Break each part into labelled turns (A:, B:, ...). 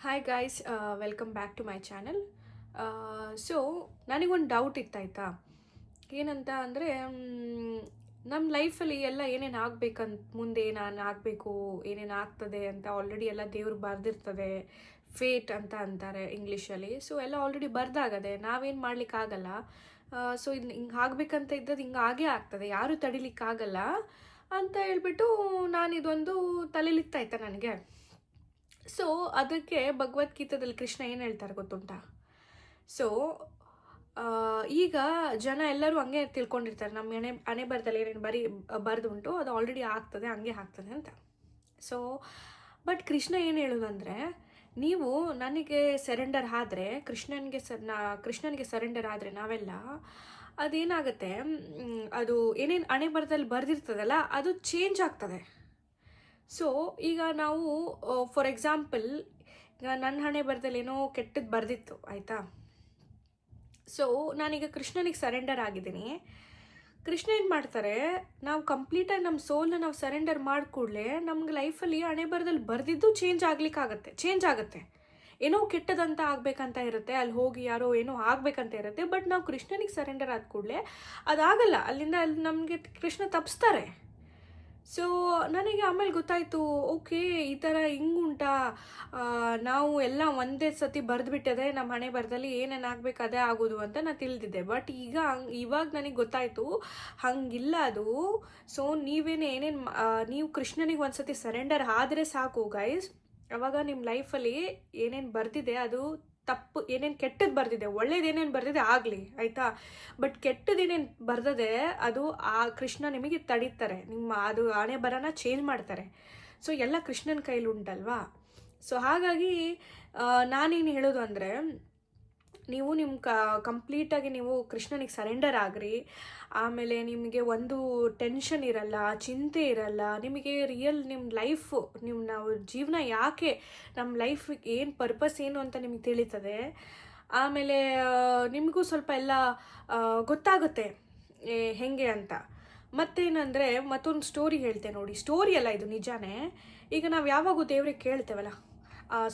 A: Hi guys, welcome back to my channel. So ನನಗೊಂದು doubt ಇತ್ತಾಯ್ತಾ. ಏನಂತ ಅಂದರೆ, ನಮ್ಮ ಲೈಫಲ್ಲಿ ಎಲ್ಲ ಏನೇನು ಆಗಬೇಕಂತ, ಮುಂದೆ ನಾನು ಆಗಬೇಕು, ಏನೇನು ಆಗ್ತದೆ ಅಂತ ಆಲ್ರೆಡಿ ಎಲ್ಲ ದೇವ್ರು ಬರೆದಿರ್ತದೆ. ಫೇಟ್ ಅಂತ ಅಂತಾರೆ ಇಂಗ್ಲೀಷಲ್ಲಿ. ಸೊ ಎಲ್ಲ ಆಲ್ರೆಡಿ ಬರ್ದಾಗದೆ, ನಾವೇನು ಮಾಡಲಿಕ್ಕಾಗಲ್ಲ. ಸೊ ಇದು ಹಿಂಗೆ ಆಗಬೇಕಂತ ಇದ್ದದ್ದು ಹಿಂಗೆ ಆಗೇ ಆಗ್ತದೆ, ಯಾರೂ ತಡಿಲಿಕ್ಕಾಗಲ್ಲ ಅಂತ ಹೇಳ್ಬಿಟ್ಟು ನಾನು ಇದೊಂದು ತಲೆಲಿತ್ತಾಯ್ತಾ ನನಗೆ. ಸೊ ಅದಕ್ಕೆ ಭಗವದ್ಗೀತಾದಲ್ಲಿ ಕೃಷ್ಣ ಏನು ಹೇಳ್ತಾರೆ ಗೊತ್ತುಂಟಾ? ಸೊ ಈಗ ಜನ ಎಲ್ಲರೂ ಹಂಗೆ ತಿಳ್ಕೊಂಡಿರ್ತಾರೆ, ನಮ್ಮ ಹಣೆ ಬರದಲ್ಲಿ ಏನೇನು ಬರೆದುಂಟು ಅದು ಆಲ್ರೆಡಿ ಆಗ್ತದೆ, ಹಂಗೆ ಆಗ್ತದೆ ಅಂತ. ಸೊ ಬಟ್ ಕೃಷ್ಣ ಏನು ಹೇಳೋದಂದರೆ, ನೀವು ನನಗೆ ಸರೆಂಡರ್ ಆದರೆ, ಕೃಷ್ಣನಿಗೆ ಸರೆಂಡರ್ ಆದರೆ ನಾವೆಲ್ಲ, ಅದೇನಾಗುತ್ತೆ, ಅದು ಏನೇನು ಹಣೆ ಬರದಲ್ಲಿ ಬರೆದಿರ್ತದಲ್ಲ ಅದು ಚೇಂಜ್ ಆಗ್ತದೆ. ಸೊ ಈಗ ನಾವು ಫಾರ್ ಎಕ್ಸಾಂಪಲ್, ಈಗ ನನ್ನ ಹಣೆ ಬರದಲ್ಲಿ ಏನೋ ಕೆಟ್ಟದ್ದು ಬರೆದಿತ್ತು ಆಯಿತಾ. ಸೊ ನಾನೀಗ ಕೃಷ್ಣನಿಗೆ ಸರೆಂಡರ್ ಆಗಿದ್ದೀನಿ. ಕೃಷ್ಣ ಏನು ಮಾಡ್ತಾರೆ, ನಾವು ಕಂಪ್ಲೀಟಾಗಿ ನಮ್ಮ ಸೋಲ್ನ ನಾವು ಸರೆಂಡರ್ ಮಾಡಿಕೊಡ್ಲೆ ನಮ್ಗೆ ಲೈಫಲ್ಲಿ ಹಣೆ ಬರದಲ್ಲಿ ಬರೆದಿದ್ದು ಚೇಂಜ್ ಆಗುತ್ತೆ. ಏನೋ ಕೆಟ್ಟದಂತ ಆಗಬೇಕಂತ ಇರುತ್ತೆ, ಅಲ್ಲಿ ಹೋಗಿ ಯಾರೋ ಏನೋ ಆಗಬೇಕಂತ ಇರುತ್ತೆ. ಬಟ್ ನಾವು ಕೃಷ್ಣನಿಗೆ ಸರೆಂಡರ್ ಆದ ಕೂಡಲೇ ಅದಾಗಲ್ಲ, ಅಲ್ಲಿ ನಮಗೆ ಕೃಷ್ಣ ತಪ್ಪಿಸ್ತಾರೆ. ಸೊ ನನಗೆ ಆಮೇಲೆ ಗೊತ್ತಾಯಿತು, ಓಕೆ ಈ ಥರ ಹಿಂಗುಂಟಾ, ನಾವು ಎಲ್ಲ ಒಂದೇ ಸತಿ ಬರೆದ್ಬಿಟ್ಟದೆ ನಮ್ಮ ಹಣೆ ಬರದಲ್ಲಿ ಏನೇನು ಆಗಬೇಕು ಅದೇ ಆಗೋದು ಅಂತ ನಾನು ತಿಳಿದಿದ್ದೆ. ಬಟ್ ಇವಾಗ ನನಗೆ ಗೊತ್ತಾಯಿತು ಹಂಗಿಲ್ಲ ಅದು. ಸೊ ನೀವು ಕೃಷ್ಣನಿಗೆ ಒಂದು ಸತಿ ಸರೆಂಡರ್ ಆದರೆ ಸಾಕು ಗೈಸ್, ಅವಾಗ ನಿಮ್ಮ ಲೈಫಲ್ಲಿ ಏನೇನು ಬರೆದಿದೆ ಅದು ತಪ್ಪು, ಏನೇನು ಕೆಟ್ಟದ್ದು ಬರೆದಿದೆ, ಒಳ್ಳೇದೇನೇನು ಬರೆದಿದೆ ಆಗಲಿ ಆಯಿತಾ. ಬಟ್ ಕೆಟ್ಟದೇನೇನು ಬರೆದದೆ ಅದು ಆ ಕೃಷ್ಣ ನಿಮಗೆ ತಡೀತಾರೆ, ನಿಮ್ಮ ಅದು ಹಣೆ ಬರನ ಚೇಂಜ್ ಮಾಡ್ತಾರೆ. ಸೊ ಎಲ್ಲ ಕೃಷ್ಣನ ಕೈಲಿ ಉಂಟಲ್ವಾ. ಸೊ ಹಾಗಾಗಿ ನಾನೇನು ಹೇಳೋದು ಅಂದರೆ, ನೀವು ಕಂಪ್ಲೀಟಾಗಿ ನೀವು ಕೃಷ್ಣನಿಗೆ ಸರೆಂಡರ್ ಆಗ್ರಿ. ಆಮೇಲೆ ನಿಮಗೆ ಒಂದು ಟೆನ್ಷನ್ ಇರಲ್ಲ, ಚಿಂತೆ ಇರಲ್ಲ, ನಿಮಗೆ ನಾವು ಜೀವನ ಯಾಕೆ, ನಮ್ಮ ಲೈಫಿಗೆ ಏನು ಪರ್ಪಸ್ ಏನು ಅಂತ ನಿಮಗೆ ತಿಳಿತದೆ. ಆಮೇಲೆ ನಿಮಗೂ ಸ್ವಲ್ಪ ಎಲ್ಲ ಗೊತ್ತಾಗುತ್ತೆ ಹೆಂಗೆ ಅಂತ. ಮತ್ತೇನಂದರೆ, ಮತ್ತೊಂದು ಸ್ಟೋರಿ ಹೇಳ್ತೆ ನೋಡಿ. ಸ್ಟೋರಿ ಅಲ್ಲ ಇದು, ನಿಜಾನೇ. ಈಗ ನಾವು ಯಾವಾಗೂ ದೇವ್ರಿಗೆ ಕೇಳ್ತೇವಲ್ಲ,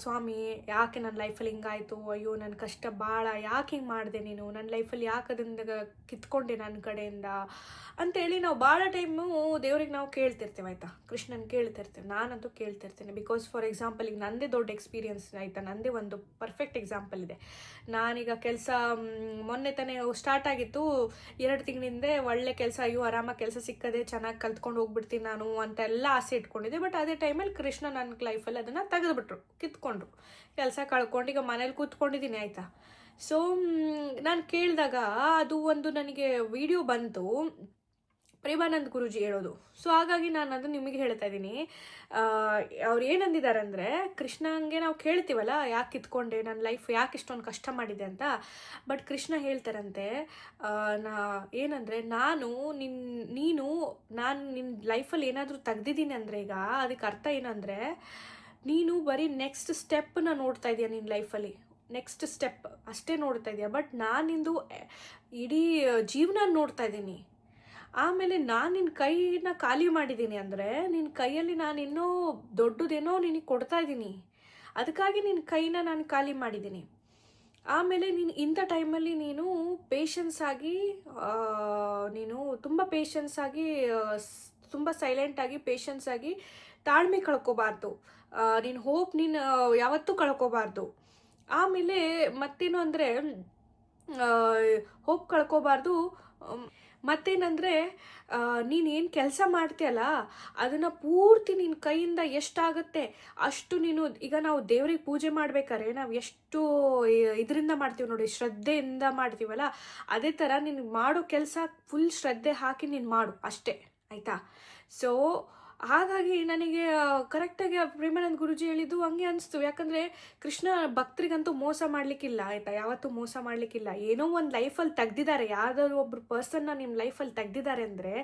A: ಸ್ವಾಮಿ ಯಾಕೆ ನನ್ನ ಲೈಫಲ್ಲಿ ಹಿಂಗಾಯಿತು, ಅಯ್ಯೋ ನನ್ನ ಕಷ್ಟ ಭಾಳ, ಯಾಕೆ ಹಿಂಗೆ ಮಾಡಿದೆ ನೀನು, ನನ್ನ ಲೈಫಲ್ಲಿ ಯಾಕೆ ಅದರಿಂದ ಕಿತ್ಕೊಂಡೆ ನನ್ನ ಕಡೆಯಿಂದ ಅಂತೇಳಿ ನಾವು ಭಾಳ ಟೈಮು ದೇವ್ರಿಗೆ ನಾವು ಕೇಳ್ತಿರ್ತೇವೆ ಆಯಿತಾ. ಕೃಷ್ಣನ ಕೇಳ್ತಿರ್ತೇವೆ, ನಾನಂತೂ ಕೇಳ್ತಿರ್ತೇನೆ. ಬಿಕಾಸ್ ಫಾರ್ ಎಕ್ಸಾಂಪಲ್ ಈಗ ನನ್ನದೇ ದೊಡ್ಡ ಎಕ್ಸ್ಪೀರಿಯನ್ಸ್ ಆಯಿತಾ, ನನ್ನದೇ ಒಂದು ಪರ್ಫೆಕ್ಟ್ ಎಕ್ಸಾಂಪಲ್ ಇದೆ. ನಾನೀಗ ಕೆಲಸ ಮೊನ್ನೆ ತಾನೇ ಸ್ಟಾರ್ಟ್ ಆಗಿತ್ತು, 2 ತಿಂಗಳಿಂದ ಒಳ್ಳೆ ಕೆಲಸ, ಅಯ್ಯೋ ಆರಾಮಾಗಿ ಕೆಲಸ ಸಿಕ್ಕದೆ, ಚೆನ್ನಾಗಿ ಕಲ್ತ್ಕೊಂಡು ಹೋಗ್ಬಿಡ್ತೀನಿ ನಾನು ಅಂತೆಲ್ಲ ಆಸೆ ಇಟ್ಕೊಂಡಿದ್ದೆ. ಬಟ್ ಅದೇ ಟೈಮಲ್ಲಿ ಕೃಷ್ಣ ನನ್ನ ಲೈಫಲ್ಲಿ ಅದನ್ನು ತೆಗೆದುಬಿಟ್ರು, ಕಿತ್ಕೊಂಡ್ರು, ಕೆಲಸ ಕಳ್ಕೊಂಡು ಈಗ ಮನೇಲಿ ಕೂತ್ಕೊಂಡಿದ್ದೀನಿ ಆಯಿತಾ. ಸೊ ನಾನು ಕೇಳಿದಾಗ ಅದು ಒಂದು ನನಗೆ ವಿಡಿಯೋ ಬಂತು, ಪ್ರೇಮಾನಂದ್ ಗುರೂಜಿ ಹೇಳೋದು. ಸೊ ಹಾಗಾಗಿ ನಾನು ಅದನ್ನು ನಿಮಗೆ ಹೇಳ್ತಾ ಇದ್ದೀನಿ. ಅವ್ರು ಏನಂದಿದ್ದಾರೆ ಅಂದರೆ, ಕೃಷ್ಣಂಗೆ ನಾವು ಕೇಳ್ತೀವಲ್ಲ ಯಾಕೆ ಕಿತ್ಕೊಂಡೆ, ನನ್ನ ಲೈಫ್ ಯಾಕೆ ಇಷ್ಟೊಂದು ಕಷ್ಟ ಮಾಡಿದೆ ಅಂತ. ಬಟ್ ಕೃಷ್ಣ ಹೇಳ್ತಾರಂತೆ, ಏನಂದರೆ ನಾನು ನಿನ್ನ ಲೈಫಲ್ಲಿ ಏನಾದರೂ ತೆಗ್ದಿದ್ದೀನಿ ಅಂದರೆ, ಈಗ ಅದಕ್ಕೆ ಅರ್ಥ ಏನಂದರೆ, ನೀನು ಬರೀ ನೆಕ್ಸ್ಟ್ ಸ್ಟೆಪ್ಪನ್ನ ನೋಡ್ತಾ ಇದೀಯ, ನಿನ್ನ ಲೈಫಲ್ಲಿ ನೆಕ್ಸ್ಟ್ ಸ್ಟೆಪ್ ಅಷ್ಟೇ ನೋಡ್ತಾ ಇದೆಯಾ. ಬಟ್ ನಾನು ನಿಂದು ಇಡೀ ಜೀವನ ನೋಡ್ತಾ ಇದ್ದೀನಿ. ಆಮೇಲೆ ನಾನು ನಿನ್ನ ಕೈನ ಖಾಲಿ ಮಾಡಿದ್ದೀನಿ ಅಂದರೆ, ನಿನ್ನ ಕೈಯಲ್ಲಿ ನಾನು ಇನ್ನೂ ದೊಡ್ಡದೇನೋ ನಿನಗೆ ಕೊಡ್ತಾ ಇದ್ದೀನಿ, ಅದಕ್ಕಾಗಿ ನಿನ್ನ ಕೈನ ನಾನು ಖಾಲಿ ಮಾಡಿದ್ದೀನಿ. ಆಮೇಲೆ ನೀನು ಇಂಥ ಟೈಮಲ್ಲಿ ನೀನು ಪೇಷನ್ಸ್ ಆಗಿ, ನೀನು ತುಂಬ ಪೇಷನ್ಸ್ ಆಗಿ, ತುಂಬ ಸೈಲೆಂಟಾಗಿ ಪೇಷನ್ಸ್ ಆಗಿ ತಾಳ್ಮೆ ಕಳ್ಕೊಬಾರ್ದು, ನೀನು ಹೋಪ್ ನೀನು ಯಾವತ್ತೂ ಕಳ್ಕೊಬಾರ್ದು. ಆಮೇಲೆ ಮತ್ತೇನು ಅಂದರೆ, ಹೋಪ್ ಕಳ್ಕೊಬಾರ್ದು. ಮತ್ತೇನಂದರೆ, ನೀನೇನು ಕೆಲಸ ಮಾಡ್ತೀಯಲ್ಲ ಅದನ್ನು ಪೂರ್ತಿ ನಿನ್ನ ಕೈಯಿಂದ ಎಷ್ಟಾಗುತ್ತೆ ಅಷ್ಟು ನೀನು, ಈಗ ನಾವು ದೇವ್ರಿಗೆ ಪೂಜೆ ಮಾಡ್ಬೇಕಾದ್ರೆ ನಾವು ಎಷ್ಟು ಇದರಿಂದ ಮಾಡ್ತೀವಿ ನೋಡಿ, ಶ್ರದ್ಧೆಯಿಂದ ಮಾಡ್ತೀವಲ್ಲ, ಅದೇ ಥರ ನೀನು ಮಾಡೋ ಕೆಲಸ ಫುಲ್ ಶ್ರದ್ಧೆ ಹಾಕಿ ನೀನು ಮಾಡು ಅಷ್ಟೇ ಆಯಿತಾ. ಸೊ ಹಾಗಾಗಿ ನನಗೆ ಕರೆಕ್ಟಾಗಿ ಪ್ರೇಮಾನಂದ್ ಗುರೂಜಿ ಹೇಳಿದ್ದು ಹಂಗೆ ಅನಿಸ್ತು. ಯಾಕಂದರೆ ಕೃಷ್ಣ ಭಕ್ತರಿಗಂತೂ ಮೋಸ ಮಾಡಲಿಕ್ಕಿಲ್ಲ ಆಯಿತಾ, ಯಾವತ್ತೂ ಮೋಸ ಮಾಡಲಿಕ್ಕಿಲ್ಲ. ಏನೋ ಒಂದು ಲೈಫಲ್ಲಿ ತೆಗ್ದಿದ್ದಾರೆ, ಯಾವುದಾದ್ರು ಒಬ್ಬರು ಪರ್ಸನ್ನ ನಿಮ್ಮ ಲೈಫಲ್ಲಿ ತೆಗ್ದಿದ್ದಾರೆ ಅಂದರೆ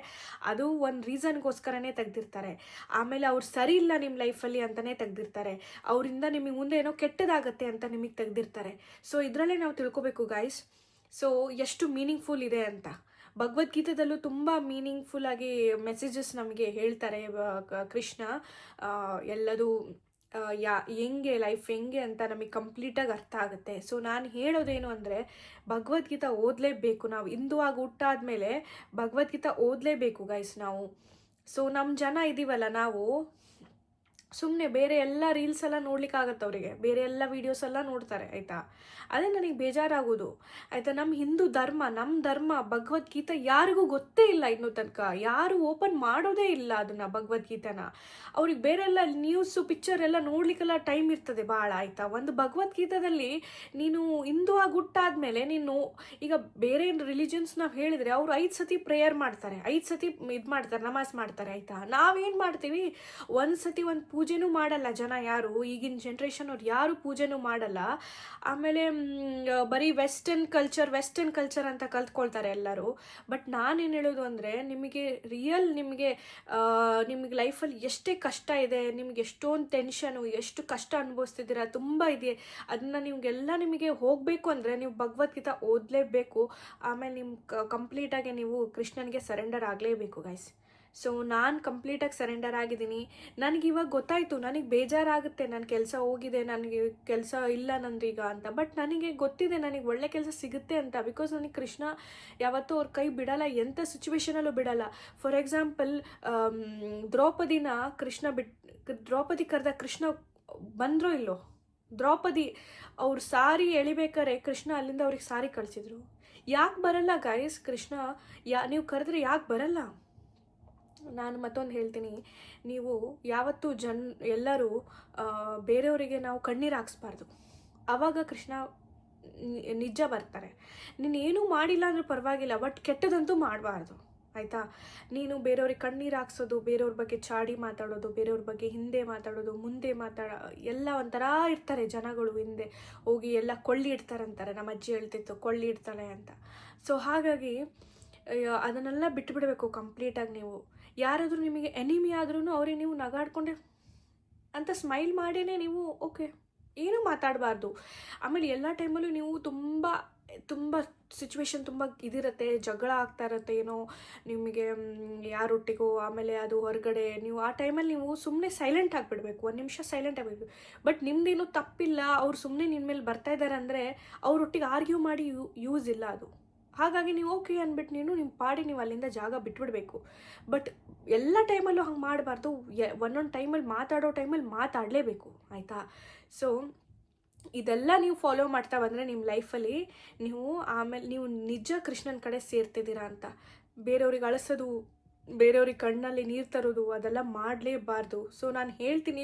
A: ಅದು ಒಂದು ರೀಸನ್ಗೋಸ್ಕರನೇ ತೆಗ್ದಿರ್ತಾರೆ. ಆಮೇಲೆ ಅವ್ರು ಸರಿ ಇಲ್ಲ ನಿಮ್ಮ ಲೈಫಲ್ಲಿ ಅಂತಲೇ ತೆಗ್ದಿರ್ತಾರೆ, ಅವರಿಂದ ನಿಮಗೆ ಮುಂದೆ ಏನೋ ಕೆಟ್ಟದಾಗತ್ತೆ ಅಂತ ನಿಮಗೆ ತೆಗ್ದಿರ್ತಾರೆ. ಸೊ ಇದರಲ್ಲೇ ನಾವು ತಿಳ್ಕೊಬೇಕು ಗಾಯ್ಸ್, ಸೊ ಎಷ್ಟು ಮೀನಿಂಗ್ಫುಲ್ ಇದೆ ಅಂತ. ಭಗವದ್ಗೀತೆದಲ್ಲೂ ತುಂಬ ಮೀನಿಂಗ್ಫುಲ್ಲಾಗಿ ಮೆಸೇಜಸ್ ನಮಗೆ ಹೇಳ್ತಾರೆ ಕೃಷ್ಣ. ಎಲ್ಲದು ಹೆಂಗೆ ಲೈಫ್ ಹೆಂಗೆ ಅಂತ ನಮಗೆ ಕಂಪ್ಲೀಟಾಗಿ ಅರ್ಥ ಆಗುತ್ತೆ. ಸೊ ನಾನು ಹೇಳೋದೇನು ಅಂದರೆ, ಭಗವದ್ಗೀತಾ ಓದಲೇಬೇಕು. ನಾವು ಹಿಂದುವಾಗಿ ಹುಟ್ಟಾದ್ಮೇಲೆ ಭಗವದ್ಗೀತಾ ಓದಲೇಬೇಕು ಗೈಸ್ ನಾವು. ಸೊ ನಮ್ಮ ಜನ ಇದ್ದೀವಲ್ಲ, ನಾವು ಸುಮ್ಮನೆ ಬೇರೆ ಎಲ್ಲ ರೀಲ್ಸ್ ಎಲ್ಲ ನೋಡ್ಲಿಕ್ಕಾಗತ್ತೆ ಅವರಿಗೆ, ಬೇರೆ ಎಲ್ಲ ವೀಡಿಯೋಸ್ ಎಲ್ಲ ನೋಡ್ತಾರೆ ಆಯಿತಾ. ಅದೇ ನನಗೆ ಬೇಜಾರಾಗೋದು ಆಯಿತಾ. ನಮ್ಮ ಧರ್ಮ ಭಗವದ್ಗೀತಾ ಯಾರಿಗೂ ಗೊತ್ತೇ ಇಲ್ಲ ಇನ್ನೂ ತನಕ. ಯಾರು ಓಪನ್ ಮಾಡೋದೇ ಇಲ್ಲ ಅದನ್ನು ಭಗವದ್ಗೀತೆನ. ಅವ್ರಿಗೆ ಬೇರೆ ಎಲ್ಲ ನ್ಯೂಸು ಪಿಕ್ಚರ್ ಎಲ್ಲ ನೋಡ್ಲಿಕ್ಕೆಲ್ಲ ಟೈಮ್ ಇರ್ತದೆ ಭಾಳ ಆಯಿತಾ. ಒಂದು ಭಗವದ್ಗೀತಾದಲ್ಲಿ ನೀನು ಹಿಂದೂ ಆಗಿ ಹುಟ್ಟಾದ್ಮೇಲೆ ನೀನು ಈಗ ಬೇರೆ ರಿಲಿಜನ್ಸ್ ನಾವು ಹೇಳಿದರೆ ಅವರು 5 ಸತಿ ಪ್ರೇಯರ್ ಮಾಡ್ತಾರೆ, 5 ಸತಿ ಇದು ಮಾಡ್ತಾರೆ, ನಮಾಜ್ ಮಾಡ್ತಾರೆ ಆಯಿತಾ. ನಾವೇನು ಮಾಡ್ತೀವಿ, ಒಂದು ಸತಿ ಒಂದು ಪೂಜೆನೂ ಮಾಡಲ್ಲ ಜನ. ಯಾರು ಈಗಿನ ಜನ್ರೇಷನ್ ಅವ್ರು ಯಾರು ಪೂಜೆನೂ ಮಾಡಲ್ಲ. ಆಮೇಲೆ ಬರೀ ವೆಸ್ಟರ್ನ್ ಕಲ್ಚರ್ ಅಂತ ಕಲ್ತ್ಕೊಳ್ತಾರೆ ಎಲ್ಲರೂ. ಬಟ್ ನಾನೇನು ಹೇಳೋದು ಅಂದರೆ, ನಿಮಗೆ ನಿಮಗೆ ಲೈಫಲ್ಲಿ ಎಷ್ಟೇ ಕಷ್ಟ ಇದೆ, ನಿಮಗೆ ಎಷ್ಟೊಂದು ಟೆನ್ಷನು, ಎಷ್ಟು ಕಷ್ಟ ಅನುಭವಿಸ್ತಿದ್ದೀರಾ, ತುಂಬ ಇದೆ. ಅದನ್ನು ನಿಮಗೆ ಹೋಗಬೇಕು ಅಂದರೆ ನೀವು ಭಗವದ್ಗೀತಾ ಓದಲೇಬೇಕು. ಆಮೇಲೆ ಕಂಪ್ಲೀಟಾಗಿ ನೀವು ಕೃಷ್ಣನಿಗೆ ಸರೆಂಡರ್ ಆಗಲೇಬೇಕು ಗೈಸ್. ಸೊ ನಾನು ಕಂಪ್ಲೀಟಾಗಿ ಸರೆಂಡರ್ ಆಗಿದ್ದೀನಿ. ನನಗೆ ಇವಾಗ ಗೊತ್ತಾಯಿತು, ನನಗೆ ಬೇಜಾರಾಗುತ್ತೆ, ನನ್ನ ಕೆಲಸ ಹೋಗಿದೆ, ನನಗೆ ಕೆಲಸ ಇಲ್ಲ ನಂದು ಈಗ ಅಂತ. ಬಟ್ ನನಗೆ ಗೊತ್ತಿದೆ ನನಗೆ ಒಳ್ಳೆ ಕೆಲಸ ಸಿಗುತ್ತೆ ಅಂತ. ಬಿಕಾಸ್ ನನಗೆ ಕೃಷ್ಣ ಯಾವತ್ತೂ ಅವ್ರ ಕೈ ಬಿಡಲ್ಲ, ಎಂಥ ಸಿಚುವೇಶನಲ್ಲೂ ಬಿಡಲ್ಲ. ಫಾರ್ ಎಕ್ಸಾಂಪಲ್, ದ್ರೌಪದಿ ಕರೆದ ಕೃಷ್ಣ ಬಂದರೋ ಇಲ್ಲೋ, ದ್ರೌಪದಿ ಅವ್ರು ಸಾರಿ ಎಳಿಬೇಕಾರೆ ಕೃಷ್ಣ ಅಲ್ಲಿಂದ ಅವ್ರಿಗೆ ಸಾರಿ ಕಳಿಸಿದ್ರು. ಯಾಕೆ ಬರಲ್ಲ ಗೈಸ್ ಕೃಷ್ಣ? ನೀವು ಕರೆದ್ರೆ ಯಾಕೆ ಬರಲ್ಲ? ನಾನು ಮತ್ತೊಂದು ಹೇಳ್ತೀನಿ, ನೀವು ಯಾವತ್ತೂ ಎಲ್ಲರೂ ಬೇರೆಯವರಿಗೆ ನಾವು ಕಣ್ಣೀರು ಹಾಕ್ಸ್ಬಾರ್ದು. ಆವಾಗ ಕೃಷ್ಣ ನಿಜ ಬರ್ತಾರೆ. ನೀನೇನೂ ಮಾಡಿಲ್ಲ ಅಂದರೆ ಪರವಾಗಿಲ್ಲ, ಬಟ್ ಕೆಟ್ಟದಂತೂ ಮಾಡಬಾರ್ದು ಆಯಿತಾ. ನೀನು ಬೇರೆಯವ್ರಿಗೆ ಕಣ್ಣೀರು ಹಾಕ್ಸೋದು, ಬೇರೆಯವ್ರ ಬಗ್ಗೆ ಚಾಡಿ ಮಾತಾಡೋದು, ಬೇರೆಯವ್ರ ಬಗ್ಗೆ ಹಿಂದೆ ಮಾತಾಡೋದು, ಮುಂದೆ ಎಲ್ಲ ಒಂಥರ ಇರ್ತಾರೆ ಜನಗಳು. ಹಿಂದೆ ಹೋಗಿ ಎಲ್ಲ ಕೊಳ್ಳಿ ಇಡ್ತಾರಂತಾರೆ, ನಮ್ಮ ಅಜ್ಜಿ ಹೇಳ್ತಿತ್ತು ಕೊಳ್ಳಿ ಇಡ್ತಾಳೆ ಅಂತ. ಸೊ ಹಾಗಾಗಿ ಅದನ್ನೆಲ್ಲ ಬಿಟ್ಟುಬಿಡಬೇಕು ಕಂಪ್ಲೀಟಾಗಿ. ನೀವು ಯಾರಾದರೂ ನಿಮಗೆ ಎನಿಮಿ ಆದ್ರೂ ಅವ್ರಿಗೆ ನೀವು ನಗಾಡ್ಕೊಂಡೆ ಅಂತ ಸ್ಮೈಲ್ ಮಾಡೇ ನೀವು ಓಕೆ, ಏನೂ ಮಾತಾಡಬಾರ್ದು. ಆಮೇಲೆ ಎಲ್ಲ ಟೈಮಲ್ಲೂ ನೀವು ತುಂಬ ಸಿಚುವೇಶನ್ ತುಂಬ ಇದಿರುತ್ತೆ, ಜಗಳ ಆಗ್ತಾ ಇರುತ್ತೆ ಏನೋ ನಿಮಗೆ ಯಾರೊಟ್ಟಿಗೋ, ಆಮೇಲೆ ಅದು ಹೊರಗಡೆ. ನೀವು ಆ ಟೈಮಲ್ಲಿ ನೀವು ಸುಮ್ಮನೆ ಸೈಲೆಂಟ್ ಆಗಿಬಿಡ್ಬೇಕು, 1 ನಿಮಿಷ ಸೈಲೆಂಟ್ ಆಗಬೇಕು. ಬಟ್ ನಿಮ್ದೇನೂ ತಪ್ಪಿಲ್ಲ, ಅವ್ರು ಸುಮ್ಮನೆ ನಿಮ್ಮ ಮೇಲೆ ಬರ್ತಾ ಇದ್ದಾರೆ ಅಂದರೆ ಅವರೊಟ್ಟಿಗೆ ಆರ್ಗ್ಯೂ ಮಾಡಿ ಯೂಸ್ ಇಲ್ಲ ಅದು. ಹಾಗಾಗಿ ನೀವು ಓಕೆ ಅಂದ್ಬಿಟ್ಟು ನಿಮ್ಮ ಪಾಡಿ ನೀವು ಅಲ್ಲಿಂದ ಜಾಗ ಬಿಟ್ಬಿಡಬೇಕು. ಬಟ್ ಎಲ್ಲ ಟೈಮಲ್ಲೂ ಹಂಗೆ ಮಾಡಬಾರ್ದು. ಒಂದೊಂದು ಟೈಮಲ್ಲಿ ಮಾತಾಡೋ ಟೈಮಲ್ಲಿ ಮಾತಾಡಲೇಬೇಕು ಆಯಿತಾ. ಸೊ ಇದೆಲ್ಲ ನೀವು ಫಾಲೋ ಮಾಡ್ತಾ ಬಂದರೆ ನಿಮ್ಮ ಲೈಫಲ್ಲಿ ಆಮೇಲೆ ನೀವು ನಿಜ ಕೃಷ್ಣನ ಕಡೆ ಸೇರ್ತಿದ್ದೀರಾ ಅಂತ. ಬೇರೆಯವ್ರಿಗೆ ಅಳಿಸೋದು, ಬೇರೆಯವ್ರಿಗೆ ಕಣ್ಣಲ್ಲಿ ನೀರು ತರೋದು, ಅದೆಲ್ಲ ಮಾಡಲೇಬಾರ್ದು. ಸೊ ನಾನು ಹೇಳ್ತೀನಿ,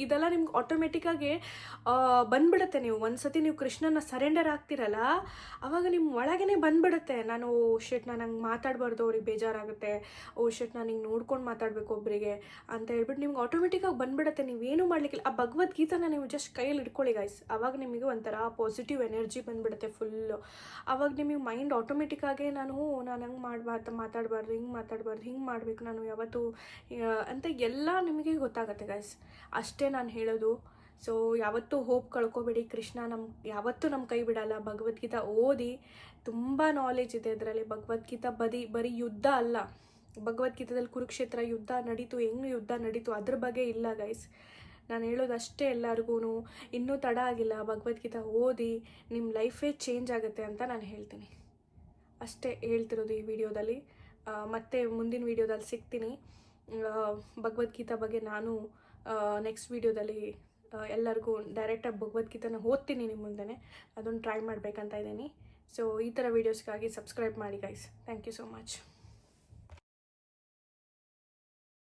A: ಇದೆಲ್ಲ ನಿಮ್ಗೆ ಆಟೋಮೆಟಿಕ್ಕಾಗಿ ಬಂದ್ಬಿಡುತ್ತೆ. ನೀವು ಒಂದು ಸತಿ ನೀವು ಕೃಷ್ಣನ ಸರೆಂಡರ್ ಆಗ್ತಿರಲ್ಲ, ಆವಾಗ ನಿಮ್ಮ ಒಳಗೇ ಬಂದ್ಬಿಡುತ್ತೆ. ನಾನು ನಾನು ಹಂಗೆ ಮಾತಾಡಬಾರ್ದು, ಅವ್ರಿಗೆ ಬೇಜಾರಾಗುತ್ತೆ, ನಾನು ಹಿಂಗೆ ನೋಡ್ಕೊಂಡು ಮಾತಾಡಬೇಕು ಒಬ್ಬರಿಗೆ ಅಂತ ಹೇಳ್ಬಿಟ್ಟು ನಿಮ್ಗೆ ಆಟೋಮೆಟಿಕ್ಕಾಗಿ ಬಂದ್ಬಿಡುತ್ತೆ. ನೀವೇನು ಮಾಡಲಿಕ್ಕಿಲ್ಲ. ಆ ಭಗವದ್ಗೀತಾನ ನೀವು ಜಸ್ಟ್ ಕೈಯಲ್ಲಿ ಇಟ್ಕೊಳ್ಳಿ ಗೈಸ್, ಆವಾಗ ನಿಮಗೆ ಒಂಥರ ಪಾಸಿಟಿವ್ ಎನರ್ಜಿ ಬಂದ್ಬಿಡುತ್ತೆ ಫುಲ್ಲು. ಆವಾಗ ನಿಮಗೆ ಮೈಂಡ್ ಆಟೋಮೆಟಿಕ್ಕಾಗಿ ನಾನು ಹಂಗೆ ಮಾತಾಡಬಾರ್ದು, ಹಿಂಗೆ ಮಾಡಬೇಕು ನಾನು ಯಾವತ್ತೂ ಅಂತ ಎಲ್ಲ ನಿಮಗೆ ಗೊತ್ತಾಗುತ್ತೆ ಗೈಸ್. ಅಷ್ಟೇ ನಾನು ಹೇಳೋದು. ಸೊ ಯಾವತ್ತೂ ಹೋಪ್ ಕಳ್ಕೊಬೇಡಿ, ಕೃಷ್ಣ ಯಾವತ್ತೂ ನಮ್ಮ ಕೈ ಬಿಡಲ್ಲ. ಭಗವದ್ಗೀತಾ ಓದಿ, ತುಂಬ ನಾಲೆಜ್ ಇದೆ ಇದರಲ್ಲಿ. ಭಗವದ್ಗೀತಾ ಬರೀ ಯುದ್ಧ ಅಲ್ಲ. ಭಗವದ್ಗೀತಾದಲ್ಲಿ ಕುರುಕ್ಷೇತ್ರ ಯುದ್ಧ ನಡೀತು, ಹೆಂಗೆ ಯುದ್ಧ ನಡೀತು ಅದ್ರ ಬಗ್ಗೆ ಇಲ್ಲ ಗೈಸ್. ನಾನು ಹೇಳೋದು ಅಷ್ಟೇ ಎಲ್ಲರಿಗೂ, ಇನ್ನೂ ತಡ ಆಗಿಲ್ಲ, ಭಗವದ್ಗೀತಾ ಓದಿ, ನಿಮ್ಮ ಲೈಫೇ ಚೇಂಜ್ ಆಗುತ್ತೆ ಅಂತ ನಾನು ಹೇಳ್ತೀನಿ. ಅಷ್ಟೇ ಹೇಳ್ತಿರೋದು ಈ ವಿಡಿಯೋದಲ್ಲಿ. ಮತ್ತೆ ಮುಂದಿನ ವಿಡಿಯೋದಲ್ಲಿ ಸಿಗ್ತೀನಿ. ಭಗವದ್ಗೀತಾ ಬಗ್ಗೆ ನಾನು ನೆಕ್ಸ್ಟ್ ವಿಡಿಯೋದಲ್ಲಿ ಎಲ್ಲರಿಗೂ ಡೈರೆಕ್ಟಾಗಿ ಭಗವದ್ಗೀತಾನ ಓದ್ತೀನಿ ನಿಮ್ಮ ಮುಂದೆ. ಅದನ್ನು ಟ್ರೈ ಮಾಡಬೇಕಂತ ಇದ್ದೀನಿ. ಸೊ ಈ ಥರ ವೀಡಿಯೋಸ್ಗಾಗಿ ಸಬ್ಸ್ಕ್ರೈಬ್ ಮಾಡಿ guys. Thank you so much.